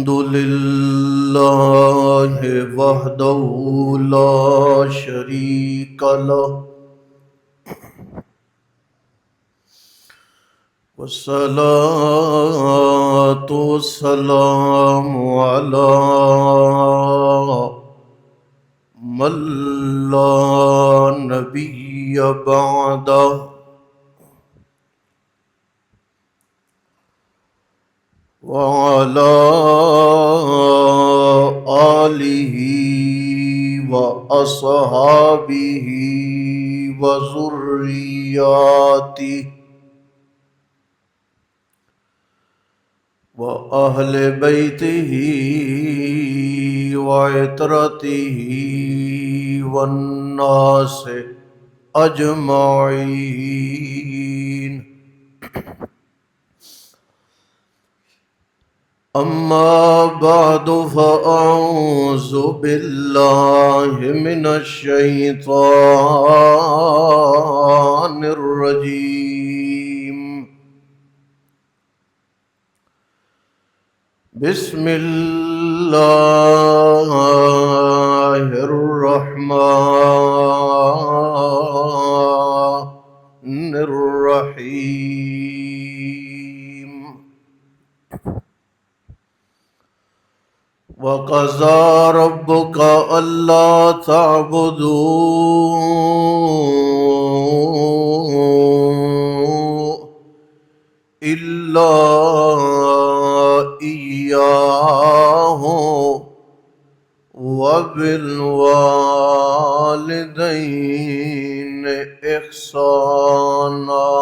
الحمد لله وحده لا شريك له والصلاة والسلام على من لا نبي بعده وعلى آله وأصحابه وذرياته وأهل بيته وعترته والناس أجمعين. أما بعد فأعوذ بالله من الشيطان الرجيم. بسم الله الرحمن الرحيم. وَقَضَى رَبُّكَ أَلَّا تَعْبُدُوا إِلَّا إِيَّاهُ وَبِالْوَالِدَيْنِ إِحْسَانًا.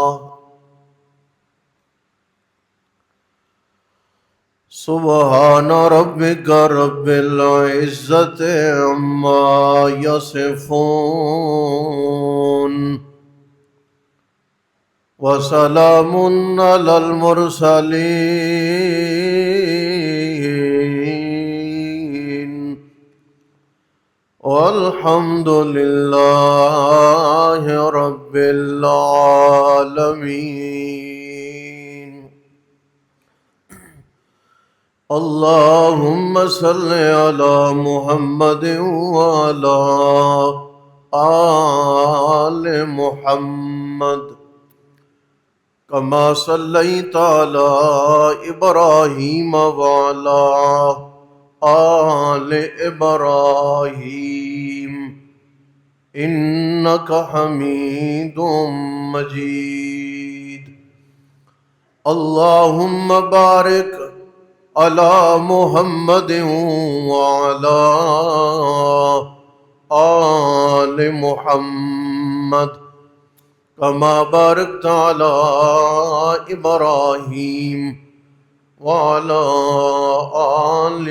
سبحان ربك رب العزة عما يصفون وسلام على المرسلين والحمد لله رب العالمين. اللهم صل على محمد وعلى آل محمد كما صليت على إبراهيم وعلى آل إبراهيم إنك حميد مجيد. اللهم بارك على محمد وعلى آل محمد كما باركت على إبراهيم وعلى آل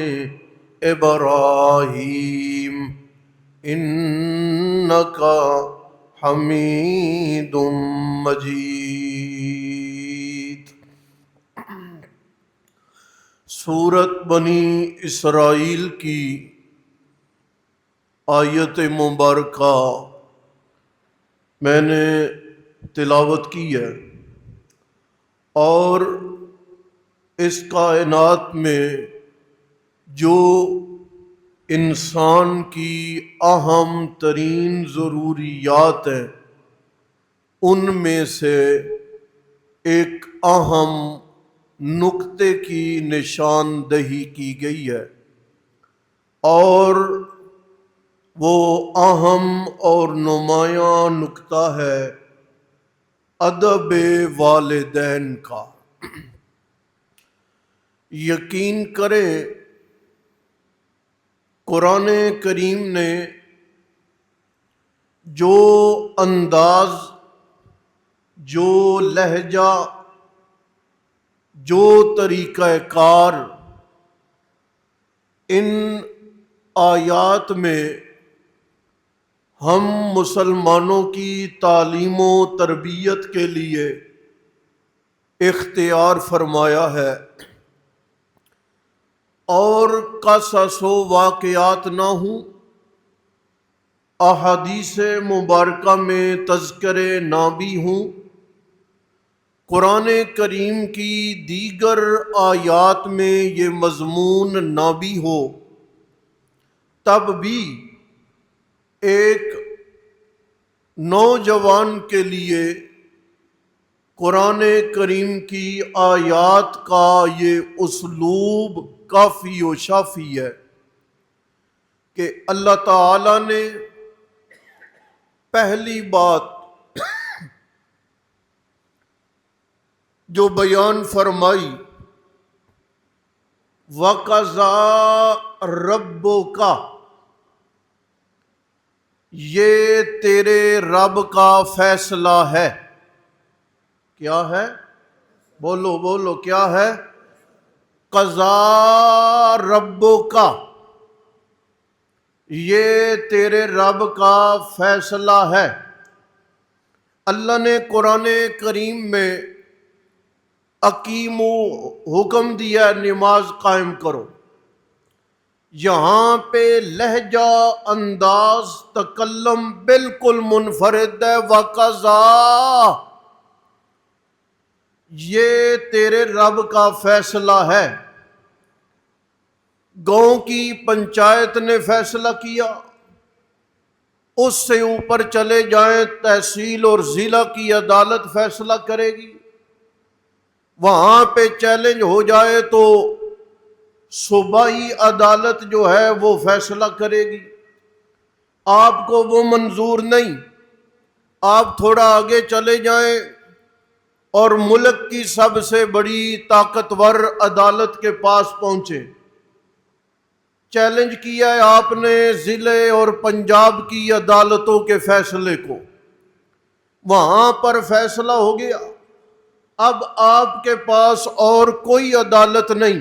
إبراهيم إنك حميد مجيد. سورت بنی اسرائیل کی آیت مبارکہ میں نے تلاوت کی ہے، اور اس کائنات میں جو انسان کی اہم ترین ضروریات ہیں ان میں سے ایک اہم نقطے کی نشاندہی کی گئی ہے، اور وہ اہم اور نمایاں نقطہ ہے ادب والدین کا. یقین کریں قرآن کریم نے جو انداز، جو لہجہ، جو طریقہ کار ان آیات میں ہم مسلمانوں کی تعلیم و تربیت کے لیے اختیار فرمایا ہے، اور قصص و واقعات نہ ہوں، احادیث مبارکہ میں تذکرے نہ بھی ہوں، قرآن کریم کی دیگر آیات میں یہ مضمون نہ بھی ہو تب بھی ایک نوجوان کے لیے قرآن کریم کی آیات کا یہ اسلوب کافی و شافی ہے کہ اللہ تعالی نے پہلی بات جو بیان فرمائی وَقَضَىٰ رَبُّكَ، یہ تیرے رب کا فیصلہ ہے۔ کیا ہے؟ بولو بولو، کیا ہے؟ قضا ربک، یہ تیرے رب کا فیصلہ ہے۔ اللہ نے قرآن کریم میں اقیمو حکم دیا نماز قائم کرو، یہاں پہ لہجہ انداز تکلم بالکل منفرد ہے۔ وقضا، یہ تیرے رب کا فیصلہ ہے۔ گاؤں کی پنچایت نے فیصلہ کیا، اس سے اوپر چلے جائیں تحصیل اور ضلع کی عدالت فیصلہ کرے گی، وہاں پہ چیلنج ہو جائے تو صوبائی عدالت جو ہے وہ فیصلہ کرے گی۔ آپ کو وہ منظور نہیں، آپ تھوڑا آگے چلے جائیں اور ملک کی سب سے بڑی طاقتور عدالت کے پاس پہنچے، چیلنج کیا ہے آپ نے ضلع اور پنجاب کی عدالتوں کے فیصلے کو، وہاں پر فیصلہ ہو گیا۔ اب آپ کے پاس اور کوئی عدالت نہیں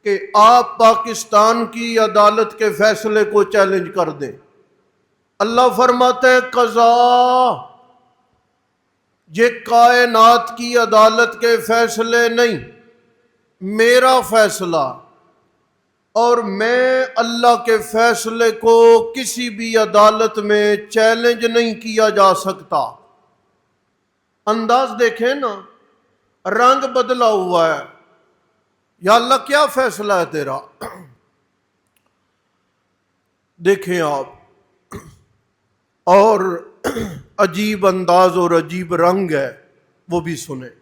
کہ آپ پاکستان کی عدالت کے فیصلے کو چیلنج کر دیں۔ اللہ فرماتے ہیں قضا، یہ کائنات کی عدالت کے فیصلے نہیں، میرا فیصلہ، اور میں اللہ کے فیصلے کو کسی بھی عدالت میں چیلنج نہیں کیا جا سکتا۔ انداز دیکھیں نا، رنگ بدلا ہوا ہے۔ یا اللہ کیا فیصلہ ہے تیرا؟ دیکھیں آپ، اور عجیب انداز اور عجیب رنگ ہے، وہ بھی سنیں۔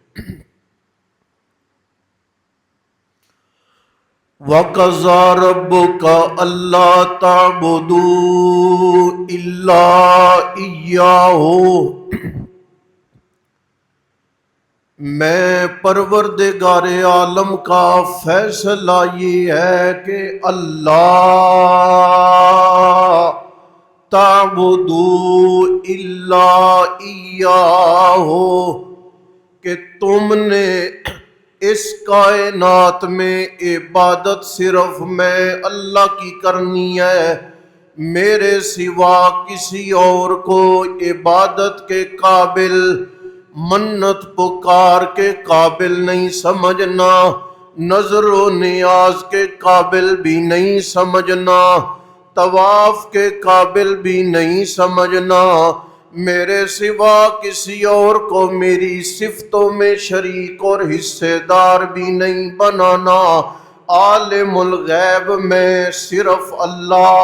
وَقَضَىٰ رَبُّكَ أَلَّا تَعْبُدُوا إِلَّا إِيَّاهُ، میں پروردگار عالم کا فیصلہ یہ ہے کہ اللہ تعبدوا الا ایاہ، کہ تم نے اس کائنات میں عبادت صرف میں اللہ کی کرنی ہے، میرے سوا کسی اور کو عبادت کے قابل، منت پکار کے قابل نہیں سمجھنا، نظر و نیاز کے قابل بھی نہیں سمجھنا، طواف کے قابل بھی نہیں سمجھنا، میرے سوا کسی اور کو میری صفتوں میں شریک اور حصے دار بھی نہیں بنانا۔ عالم الغیب میں صرف اللہ،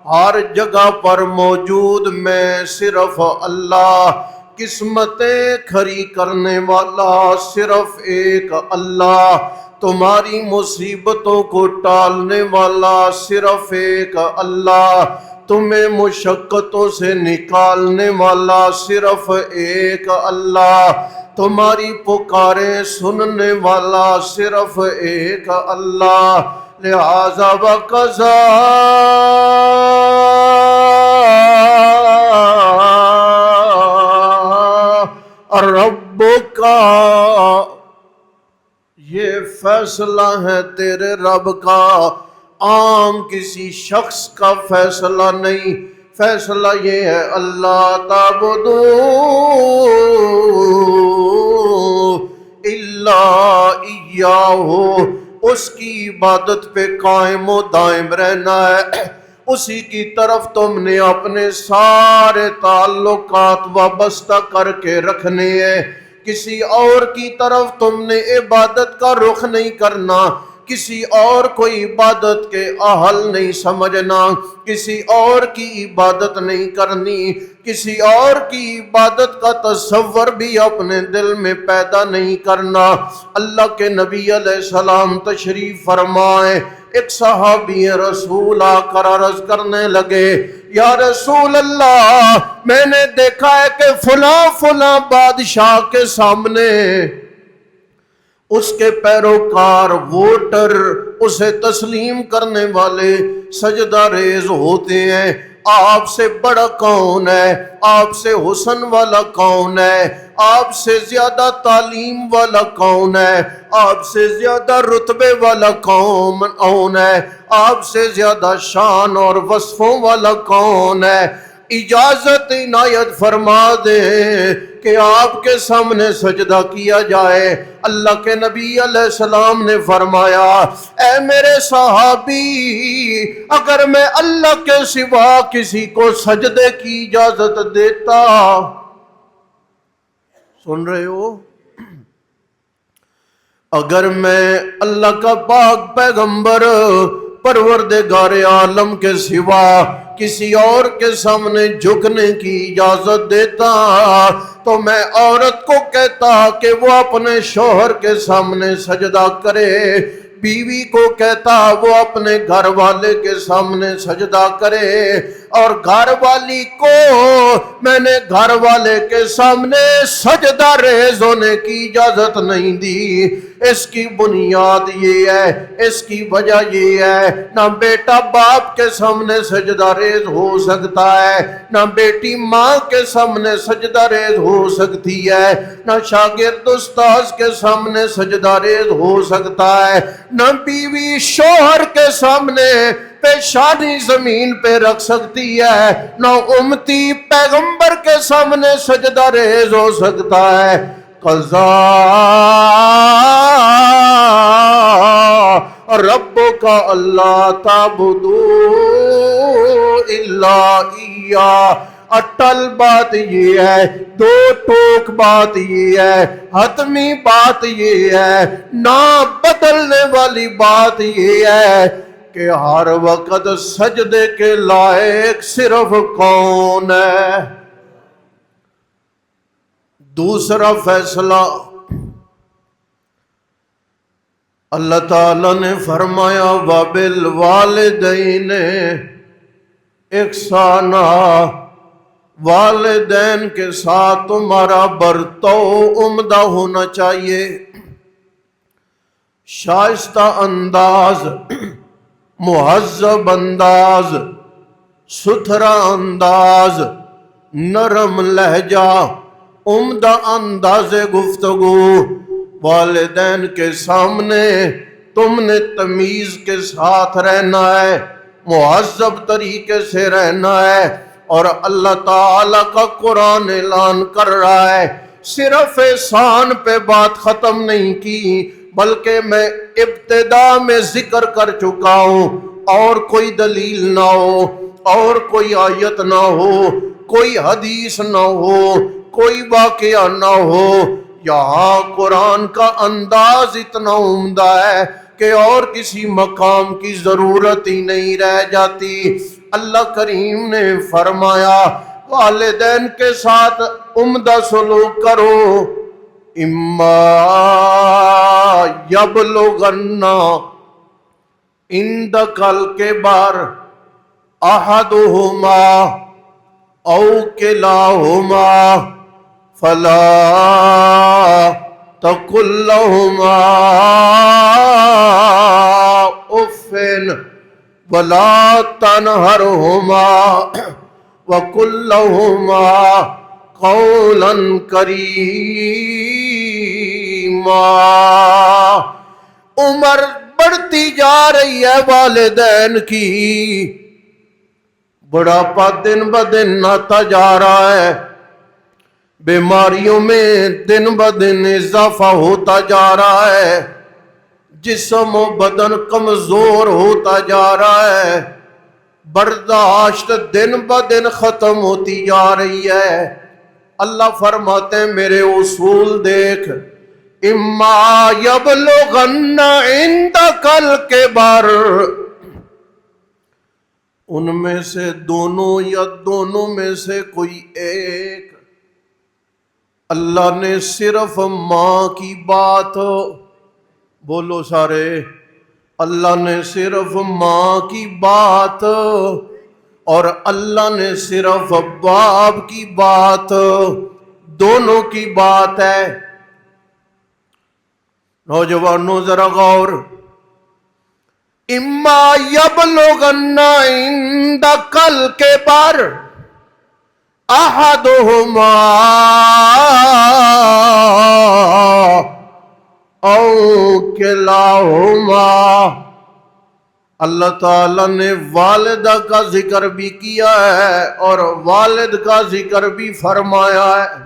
ہر جگہ پر موجود میں صرف اللہ، قسمتیں کھری کرنے والا صرف ایک اللہ، تمہاری مصیبتوں کو ٹالنے والا صرف ایک اللہ، تمہیں مشقتوں سے نکالنے والا صرف ایک اللہ، تمہاری پکاریں سننے والا صرف ایک اللہ۔ لہذا وقضا ربک، یہ فیصلہ ہے تیرے رب کا، عام کسی شخص کا فیصلہ نہیں، فیصلہ یہ ہے اللہ تعبدو الا ایاہ، اس کی عبادت پہ قائم و دائم رہنا ہے، اسی کی طرف تم نے اپنے سارے تعلقات وابستہ کر کے رکھنے ہیں، کسی اور کی طرف تم نے عبادت کا رخ نہیں کرنا، کسی اور کو عبادت کے اہل نہیں سمجھنا، کسی اور کی عبادت نہیں کرنی، کسی اور کی عبادت کا تصور بھی اپنے دل میں پیدا نہیں کرنا۔ اللہ کے نبی علیہ السلام تشریف فرمائے، ایک صحابی رسول آ کر عرض کرنے لگے، یا رسول اللہ، میں نے دیکھا ہے کہ فلاں فلاں بادشاہ کے سامنے اس کے پیروکار ووٹر اسے تسلیم کرنے والے سجدہ ریز ہوتے ہیں، آپ سے بڑا کون ہے؟ آپ سے حسن والا کون ہے؟ آپ سے زیادہ تعلیم والا کون ہے؟ آپ سے زیادہ رتبے والا کون ہے؟ آپ سے زیادہ شان اور وصفوں والا کون ہے؟ اجازت عنایت فرما دے کہ آپ کے سامنے سجدہ کیا جائے۔ اللہ کے نبی علیہ السلام نے فرمایا، اے میرے صحابی، اگر میں اللہ کے سوا کسی کو سجدے کی اجازت دیتا، سن رہے ہو، اگر میں اللہ کا پاک پیغمبر پروردگار عالم کے سوا کسی اور کے سامنے جھکنے کی اجازت دیتا تو میں عورت کو کہتا کہ وہ اپنے شوہر کے سامنے سجدہ کرے، بیوی کو کہتا وہ اپنے گھر والے کے سامنے سجدہ کرے، اور گھر والی کو میں نے گھر والے کے سامنے سجدہ ریز ہونے کی اجازت نہیں دی۔ اس کی بنیاد یہ ہے، اس کی وجہ یہ ہے، نہ بیٹا باپ کے سامنے سجدہ ریز ہو سکتا ہے، نہ بیٹی ماں کے سامنے سجدہ ریز ہو سکتی ہے، نہ شاگرد استاذ کے سامنے سجدہ ریز ہو سکتا ہے، نہ بیوی شوہر کے سامنے پیشانی زمین پہ رکھ سکتی ہے، نہ امتی پیغمبر کے سامنے سجدہ ریز ہو سکتا ہے۔ قضا ربک اللہ تعبدوا الا ایہ، اٹل بات یہ ہے، دو ٹوک بات یہ ہے، حتمی بات یہ ہے، نہ بدلنے والی بات یہ ہے کہ ہر وقت سجدے کے لائق صرف کون ہے؟ دوسرا فیصلہ، اللہ تعالیٰ نے فرمایا وَبِالْوَالِدَيْنِ احسانا، والدین کے ساتھ تمہارا برتاؤ عمدہ ہونا چاہیے، شائستہ انداز، مہذب انداز، ستھرا انداز، نرم لہجہ، عمدہ انداز گفتگو۔ والدین کے سامنے تم نے تمیز کے ساتھ رہنا ہے، مہذب طریقے سے رہنا ہے، اور اللہ تعالیٰ کا قرآن اعلان کر رہا ہے، صرف احسان پہ بات ختم نہیں کی، بلکہ میں ابتدا میں ذکر کر چکا ہوں، اور کوئی دلیل نہ ہو، اور کوئی آیت نہ ہو، کوئی حدیث نہ ہو، کوئی واقعہ نہ ہو، یہاں قرآن کا انداز اتنا عمدہ ہے کہ اور کسی مقام کی ضرورت ہی نہیں رہ جاتی۔ اللہ کریم نے فرمایا والدین کے ساتھ عمدہ سلوک کرو، اما یبلغن عندک الکبر احدہما او کلاہما فلا تقل لهما اف ولا تنهرهما وقل لهما قولا کریما۔ عمر بڑھتی جا رہی ہے والدین کی، بڑھاپا دن بدن آتا جا رہا ہے، بیماریوں میں دن بدن اضافہ ہوتا جا رہا ہے، جسم و بدن کمزور ہوتا جا رہا ہے، برداشت دن بدن ختم ہوتی جا رہی ہے۔ اللہ فرماتے ہیں میرے اصول دیکھ، اما یبلغن عندک الکبر، ان میں سے دونوں یا دونوں میں سے کوئی ایک۔ اللہ نے صرف ماں کی بات، بولو سارے، اللہ نے صرف ماں کی بات اور اللہ نے صرف باپ کی بات، دونوں کی بات ہے۔ نوجوانوں ذرا غور، اما یبلغن عندک الکبر احدہما او کلاہما، اللہ تعالیٰ نے والدہ کا ذکر بھی کیا ہے اور والد کا ذکر بھی فرمایا ہے۔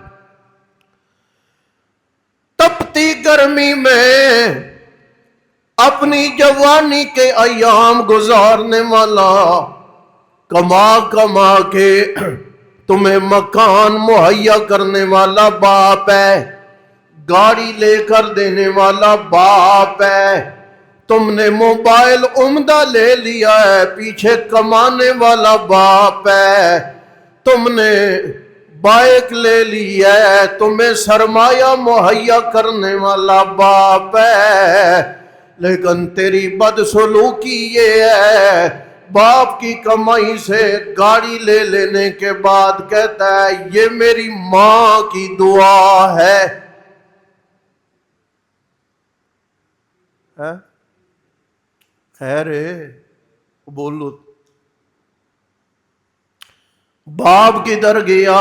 تپتی گرمی میں اپنی جوانی کے ایام گزارنے والا، کما کما کے تمہیں مکان مہیا کرنے والا باپ ہے، گاڑی لے کر دینے والا باپ ہے، تم نے موبائل عمدہ لے لیا ہے، پیچھے کمانے والا باپ ہے، تم نے بائک لے لی ہے، تمہیں سرمایہ مہیا کرنے والا باپ ہے، لیکن تیری بدسلوکی یہ ہے، باپ کی کمائی سے گاڑی لے لینے کے بعد کہتا ہے یہ میری ماں کی دعا ہے۔ خیر ہے بولو، باپ کدھر گیا؟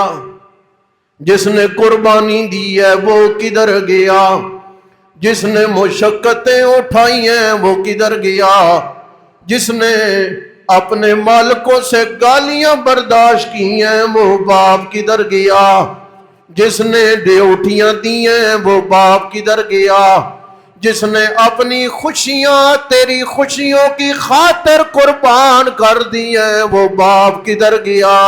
جس نے قربانی دی ہے وہ کدھر گیا؟ جس نے مشقتیں اٹھائی ہیں وہ کدھر گیا؟ جس نے اپنے مالکوں سے گالیاں برداشت کی ہیں وہ باپ کدھر گیا؟ جس نے ڈیوٹیاں دی ہیں وہ باپ کدھر گیا؟ جس نے اپنی خوشیاں تیری خوشیوں کی خاطر قربان کر دی ہیں وہ باپ کدھر گیا؟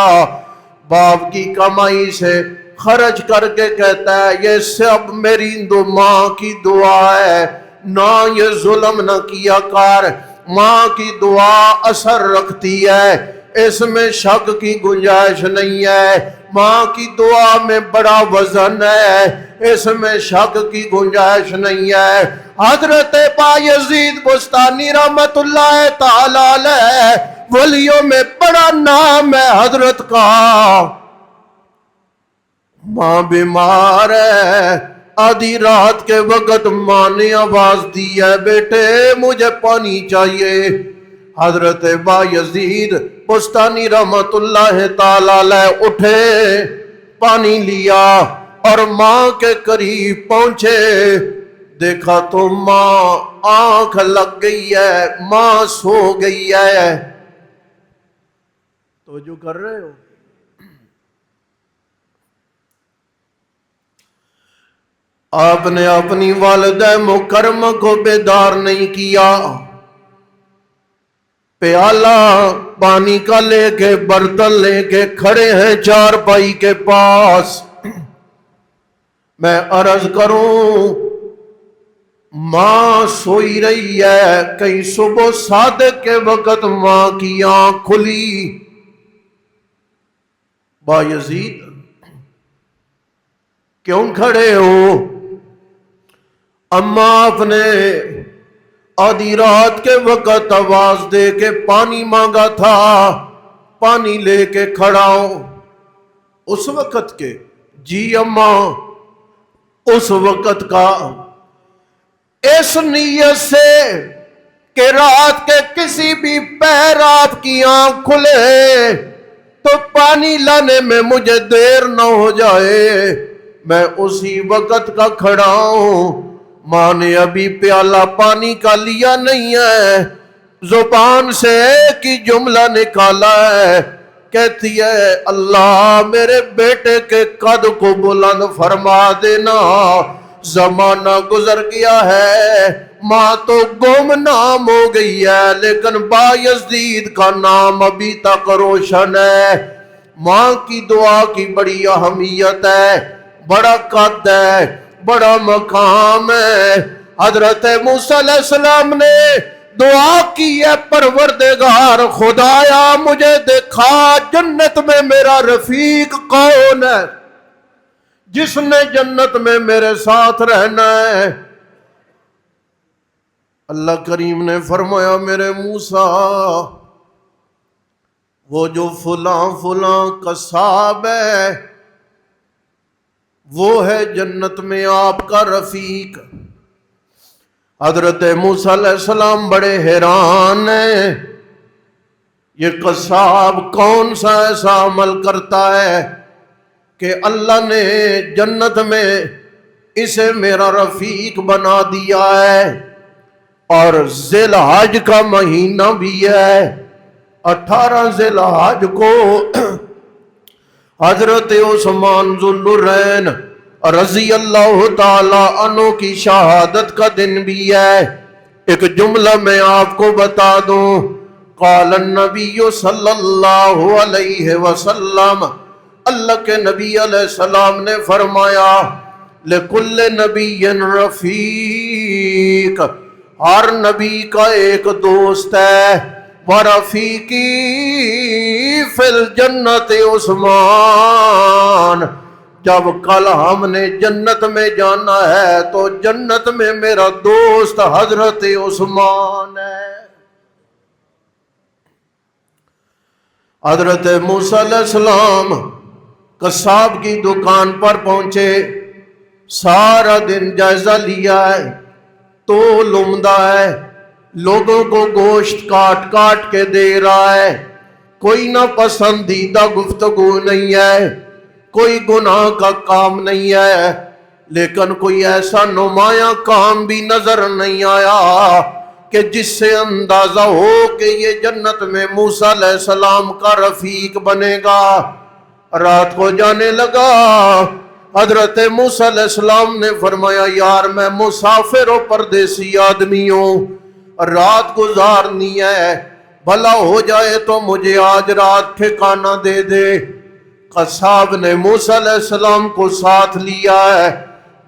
باپ کی کمائی سے خرچ کر کے کہتا ہے یہ سب میری ماں کی دعا ہے، نہ یہ ظلم نہ کیا کر، ماں کی دعا اثر رکھتی ہے، اس میں شک کی گنجائش نہیں ہے، ماں کی دعا میں بڑا وزن ہے، اس میں شک کی گنجائش نہیں ہے۔ حضرت بایزید بستانی رحمت اللہ تعالی علیہ ولیوں میں بڑا نام ہے حضرت کا، ماں بیمار ہے، آدھی رات کے وقت ماں نے آواز دی ہے بیٹے مجھے پانی چاہیے، حضرت بایزید بستانی رحمت اللہ تعالی علیہ اٹھے، پانی لیا اور ماں کے قریب پہنچے، دیکھا تو ماں آنکھ لگ گئی ہے، ماں سو گئی ہے۔ توجہ کر رہے ہو؟ آپ نے اپنی والدہ مکرمہ کو بیدار نہیں کیا، پیالہ پانی کا لے کے برتن لے کے کھڑے ہیں چارپائی کے پاس، میں عرض کروں ماں سوئی رہی ہے، کئی صبح صادق کے وقت ماں کی آنکھ کھلی۔ بایزید کیوں کھڑے ہو؟ اماں آپ نے آدھی رات کے وقت آواز دے کے پانی مانگا تھا، پانی لے کے کھڑا ہوں۔ اس وقت کے؟ جی اماں اس وقت کا، اس نیت سے کہ رات کے کسی بھی پہر آپ کی آنکھ کھلے تو پانی لانے میں مجھے دیر نہ ہو جائے، میں اسی وقت کا کھڑا ہوں۔ ماں نے ابھی پیالہ پانی کا لیا نہیں ہے، زبان سے ایک ہی جملہ نکالا ہے، کہتی ہے اللہ میرے بیٹے کے قد کو بلند فرما دینا، زمانہ گزر گیا ہے، ماں تو گمنام ہو گئی ہے لیکن بایزید کا نام ابھی تک روشن ہے۔ ماں کی دعا کی بڑی اہمیت ہے، بڑا قد ہے، بڑا مقام ہے۔ حضرت موسیٰ علیہ السلام نے دعا کی ہے، پروردگار خدایا مجھے دکھا جنت میں میرا رفیق کون ہے جس نے جنت میں میرے ساتھ رہنا ہے۔ اللہ کریم نے فرمایا میرے موسیٰ وہ جو فلاں فلاں قصاب ہے وہ ہے جنت میں آپ کا رفیق۔ حضرت موسیٰ علیہ السلام بڑے حیران ہیں، یہ قصاب کون سا ایسا عمل کرتا ہے کہ اللہ نے جنت میں اسے میرا رفیق بنا دیا ہے، اور ذی الحج کا مہینہ بھی ہے۔ 18 ذی الحج کو حضرت عثمان ذو النورین رضی اللہ تعالی عنہ کی شہادت کا دن بھی ہے۔ ایک جملہ میں آپ کو بتا دوں، قال النبی صلی اللہ علیہ وسلم، اللہ کے نبی علیہ السلام نے فرمایا لکل نبی رفیق، ہر نبی کا ایک دوست ہے، ورفیقی فی الجنت عثمان، جب کل ہم نے جنت میں جانا ہے تو جنت میں میرا دوست حضرت عثمان ہے۔ حضرت موسیٰ علیہ السلام قصاب کی دکان پر پہنچے، سارا دن جائزہ لیا ہے، تول عمدہ ہے، لوگوں کو گوشت کاٹ کاٹ کے دے رہا ہے، کوئی نہ پسندیدہ گفتگو نہیں ہے، کوئی گناہ کا کام نہیں ہے، لیکن کوئی ایسا نمایاں کام بھی نظر نہیں آیا کہ جس سے اندازہ ہو کہ یہ جنت میں موسیٰ علیہ السلام کا رفیق بنے گا۔ رات کو جانے لگا، حضرت موسیٰ علیہ السلام نے فرمایا یار میں مسافر و پردیسی آدمی ہوں، رات گزارنی ہے، بھلا ہو جائے تو مجھے آج رات ٹھکانہ دے دے۔ قصاب نے موسیٰ علیہ السلام کو ساتھ لیا ہے،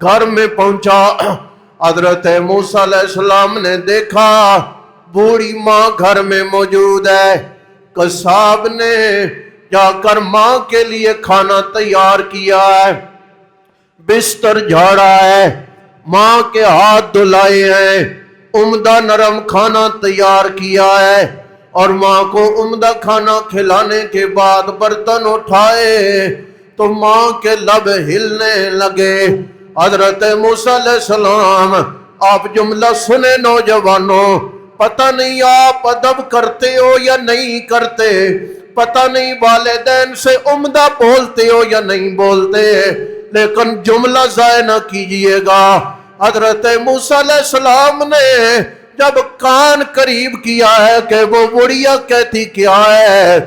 گھر میں پہنچا، حضرت موسیٰ علیہ السلام نے دیکھا بوڑھی ماں گھر میں موجود ہے۔ قصاب نے جا کر ماں کے لیے کھانا تیار کیا ہے، بستر جھاڑا ہے، ماں کے ہاتھ دھلائے ہیں، عمدہ نرم کھانا تیار کیا ہے، اور ماں کو عمدہ کھانا کھلانے کے بعد برتن اٹھائے تو ماں کے لب ہلنے لگے۔ حضرت موسیٰ علیہ السلام، آپ جملہ سنیں نوجوانوں، پتہ نہیں آپ ادب کرتے ہو یا نہیں کرتے، پتہ نہیں والدین سے عمدہ بولتے ہو یا نہیں بولتے، لیکن جملہ ضائع نہ کیجئے گا۔ حضرت موسیٰ علیہ السلام نے جب کان قریب کیا ہے کہ وہ بڑھیا کہتی کیا ہے،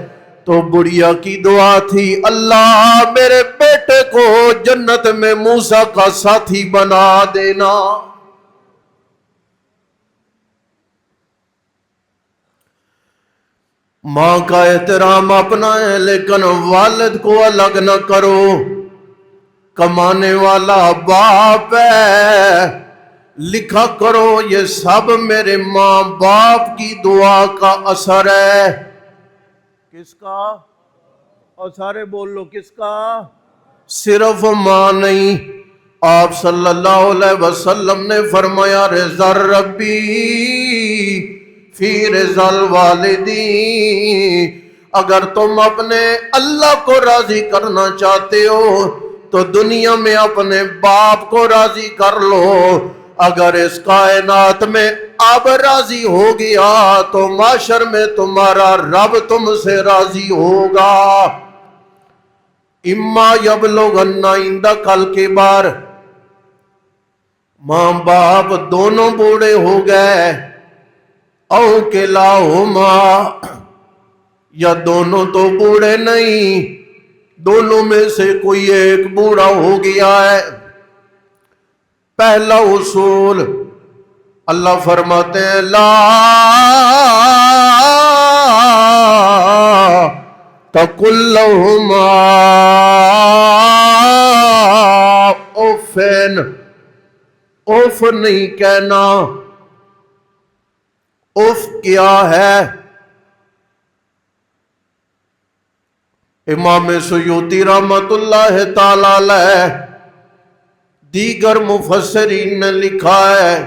تو بڑھیا کی دعا تھی اللہ میرے بیٹے کو جنت میں موسیٰ کا ساتھی بنا دینا۔ ماں کا احترام اپنا ہے لیکن والد کو الگ نہ کرو۔ کمانے والا باپ ہے، لکھا کرو یہ سب میرے ماں باپ کی دعا کا اثر ہے۔ کس کا؟ اور سارے بول لو کس کا؟ صرف ماں نہیں، آپ صلی اللہ علیہ وسلم نے فرمایا رضا ربی فی رضا الوالدین، اگر تم اپنے اللہ کو راضی کرنا چاہتے ہو تو دنیا میں اپنے باپ کو راضی کر لو، اگر اس کائنات میں اب راضی ہو گیا تو معاشر میں تمہارا رب تم سے راضی ہوگا۔ اما یبلغن عندک الکبر، ماں باپ دونوں بوڑھے ہو گئے، او کلاہما، یا دونوں تو بوڑھے نہیں، دونوں میں سے کوئی ایک بوڑھا ہو گیا ہے۔ پہلا اصول اللہ فرماتے ہیں لا تقل لهما اوفن، اف نہیں کہنا۔ اف کیا ہے؟ امام سیوطی رحمت اللہ تعالی علیہ دیگر مفسرین نے لکھا ہے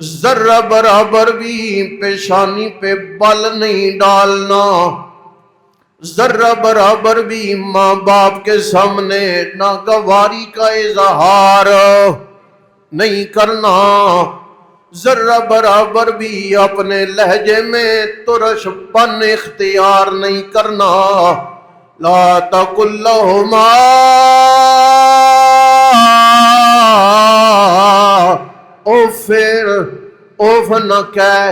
ذرہ برابر بھی پیشانی پہ بل نہیں ڈالنا، ذرہ برابر بھی ماں باپ کے سامنے ناگواری کا اظہار نہیں کرنا، ذرہ برابر بھی اپنے لہجے میں ترش پن اختیار نہیں کرنا۔ لا تقل لهما اوف، اوف نہ کہہ،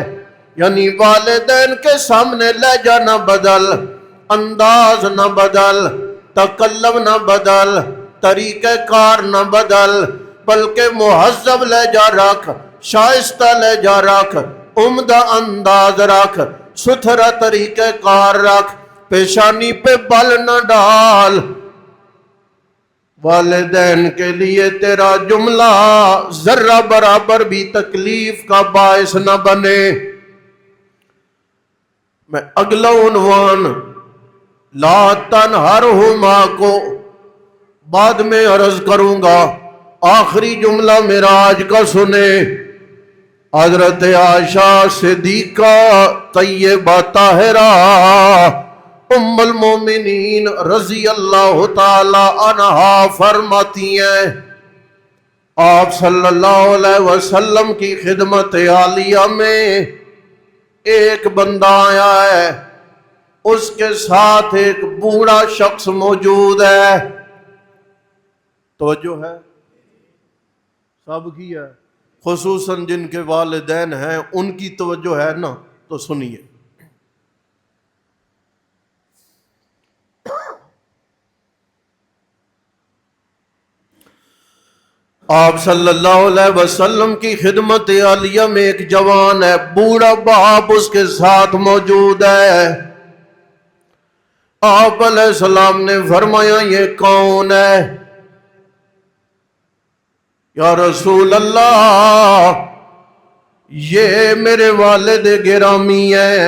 یعنی والدین کے سامنے لہجہ نہ بدل، انداز نہ بدل، تکلم نہ بدل، طریقہ کار نہ بدل، بلکہ مہذب لہجہ رکھ، شائستہ لہجہ رکھ، عمدہ انداز رکھ، ستھرا طریقہ کار رکھ، پیشانی پہ بل نہ ڈال۔ والدین کے لیے تیرا جملہ ذرہ برابر بھی تکلیف کا باعث نہ بنے۔ میں اگلا عنوان لا تنہرہما کو بعد میں عرض کروں گا، آخری جملہ میرا آج کا سنے۔ حضرت عائشہ صدیقہ طیبہ طاہرہ ام المومنین رضی اللہ تعالی عنہا فرماتی ہیں آپ صلی اللہ علیہ وسلم کی خدمت عالیہ میں ایک بندہ آیا ہے، اس کے ساتھ ایک بوڑھا شخص موجود ہے۔ توجہ ہے سب کی ہے، خصوصاً جن کے والدین ہیں ان کی توجہ ہے نا، تو سنیے۔ آپ صلی اللہ علیہ وسلم کی خدمت عالیہ میں ایک جوان ہے، بوڑھا باپ اس کے ساتھ موجود ہے۔ آپ علیہ السلام نے فرمایا یہ کون ہے؟ یا رسول اللہ یہ میرے والد گرامی ہے۔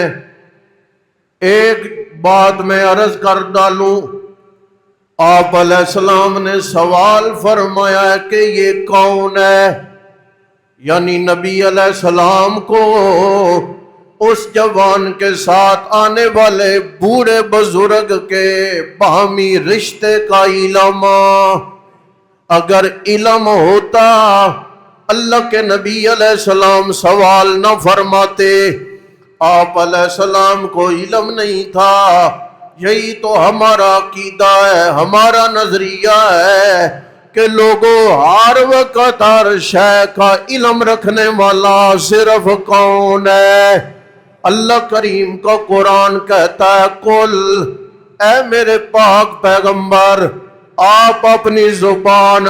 ایک بات میں عرض کر ڈالوں، آپ علیہ السلام نے سوال فرمایا ہے کہ یہ کون ہے، یعنی نبی علیہ السلام کو اس جوان کے ساتھ آنے والے بوڑھے بزرگ کے باہمی رشتے کا علم، اگر علم ہوتا اللہ کے نبی علیہ السلام سوال نہ فرماتے۔ آپ علیہ السلام کو علم نہیں تھا۔ یہی تو ہمارا عقیدہ ہے، ہمارا نظریہ ہے کہ لوگوں ہر وقت ہر شے کا علم رکھنے والا صرف کون ہے؟ اللہ کریم کا قرآن کہتا ہے قل، اے میرے پاک پیغمبر آپ اپنی زبان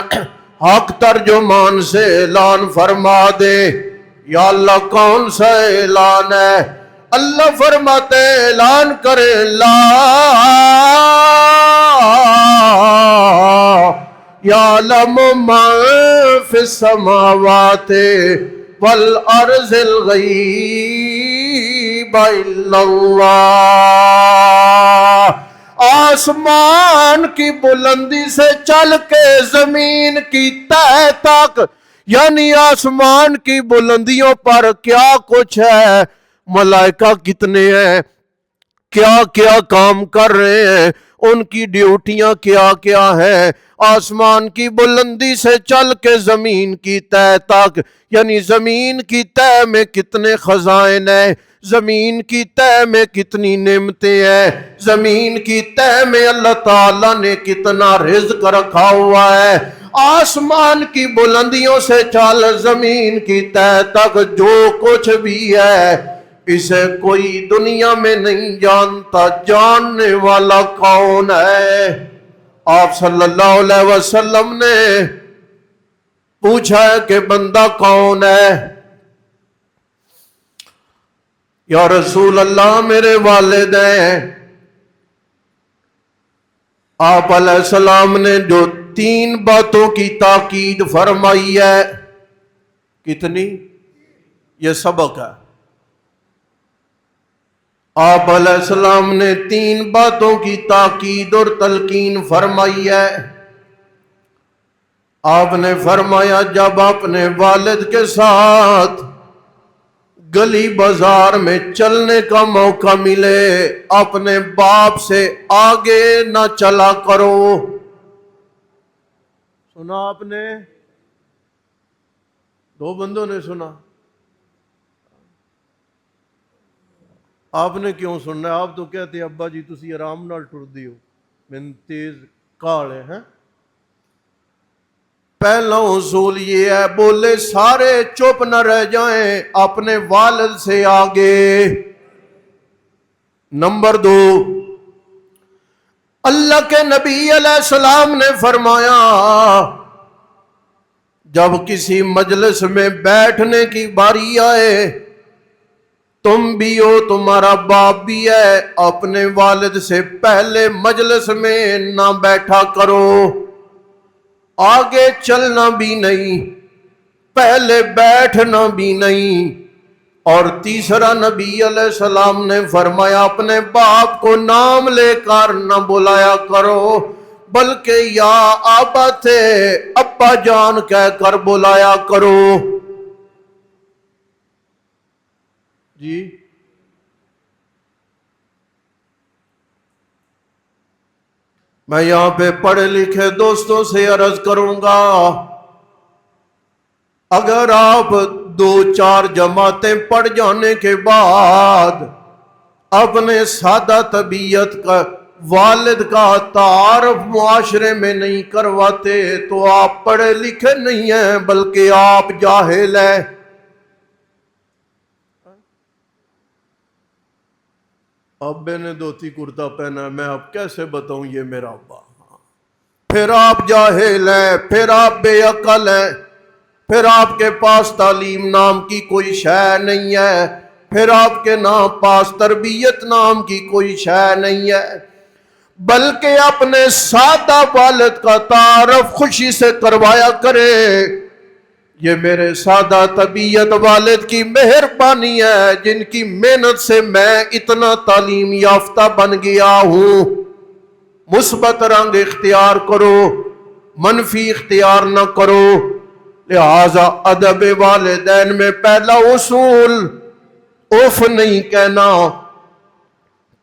حق ترجمان سے اعلان فرما دے۔ یا اللہ کون سا اعلان ہے؟ اللہ فرماتے اعلان کرے لا یعلم من فی السماوات والارض الغیب الا اللہ۔ آسمان کی بلندی سے چل کے زمین کی تہ تک، یعنی آسمان کی بلندیوں پر کیا کچھ ہے، ملائکہ کتنے ہیں، کیا کیا کام کر رہے ہیں، ان کی ڈیوٹیاں کیا کیا ہیں، آسمان کی بلندی سے چل کے زمین کی تہ تک، یعنی زمین کی تہ میں کتنے خزائن ہیں، زمین کی تہ میں کتنی نعمتیں ہیں، زمین کی تہ میں اللہ تعالیٰ نے کتنا رزق رکھا ہوا ہے۔ آسمان کی بلندیوں سے چل زمین کی تہ تک جو کچھ بھی ہے، اسے کوئی دنیا میں نہیں جانتا، جاننے والا کون ہے؟ آپ صلی اللہ علیہ وسلم نے پوچھا ہے کہ بندہ کون ہے؟ یا رسول اللہ میرے والد ہیں۔ آپ علیہ السلام نے جو 3 باتوں کی تاکید فرمائی ہے، کتنی؟ یہ سبق ہے۔ آپ علیہ السلام نے 3 باتوں کی تاکید اور تلقین فرمائی ہے۔ آپ نے فرمایا جب اپنے والد کے ساتھ گلی بازار میں چلنے کا موقع ملے، اپنے باپ سے آگے نہ چلا کرو۔ سنا آپ نے؟ 2 بندوں نے سنا۔ آپ نے کیوں سننا ہے؟ آپ تو کہتے ابا جی تسی آرام نال ٹر دیو، میں تیز کالے ہیں۔ پہلا اصول یہ ہے، بولے سارے چپ نہ رہ جائیں اپنے والد سے آگے۔ نمبر 2، اللہ کے نبی علیہ السلام نے فرمایا جب کسی مجلس میں بیٹھنے کی باری آئے، تم بھی ہو، تمہارا باپ بھی ہے، اپنے والد سے پہلے مجلس میں نہ بیٹھا کرو، آگے چلنا بھی نہیں، پہلے بیٹھنا بھی نہیں۔ اور تیسرا، نبی علیہ السلام نے فرمایا اپنے باپ کو نام لے کر نہ بلایا کرو، بلکہ یا آبا تھے، ابا جان کہہ کر بلایا کرو۔ جی میں یہاں پہ پڑھے لکھے دوستوں سے عرض کروں گا، اگر آپ 2-4 جماعتیں پڑھ جانے کے بعد اپنے سادہ طبیعت کا والد کا تعارف معاشرے میں نہیں کرواتے تو آپ پڑھے لکھے نہیں ہیں، بلکہ آپ جاہل ہیں۔ ابے نے دھوتی کرتا پہنا ہے، میں اب کیسے بتاؤں یہ میرا ابا؟ پھر آپ جاہل ہیں، پھر آپ بے عقل ہیں، پھر آپ کے پاس تعلیم نام کی کوئی شے نہیں ہے، پھر آپ کے پاس تربیت نام کی کوئی شے نہیں ہے، بلکہ اپنے سادہ والد کا تعارف خوشی سے کروایا کرے۔ یہ میرے سادہ طبیعت والد کی مہربانی ہے، جن کی محنت سے میں اتنا تعلیم یافتہ بن گیا ہوں۔ مثبت رنگ اختیار کرو، منفی اختیار نہ کرو۔ لہذا ادب والدین میں پہلا اصول، اف نہیں کہنا،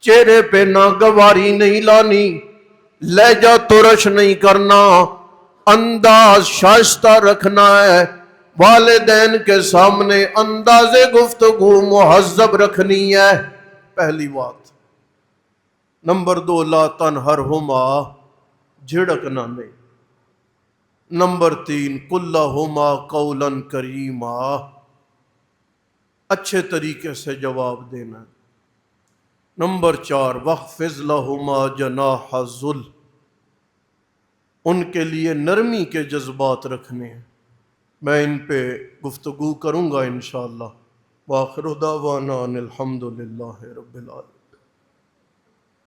چہرے پہ ناگواری نہیں لانی، لہجہ ترش نہیں کرنا، انداز شائستہ رکھنا ہے، والدین کے سامنے انداز گفتگو مہذب رکھنی ہے، پہلی بات۔ نمبر 2، لا تنہرہما، جھڑکنا نہیں۔ نمبر 3، قل لہما قولا کریما، اچھے طریقے سے جواب دینا۔ نمبر 4، واخفض لہما جناح الذل، ان کے لیے نرمی کے جذبات رکھنے ہیں۔ میں ان پہ گفتگو کروں گا انشاءاللہ۔ وآخر دعوانا ان الحمد للہ رب العالمین۔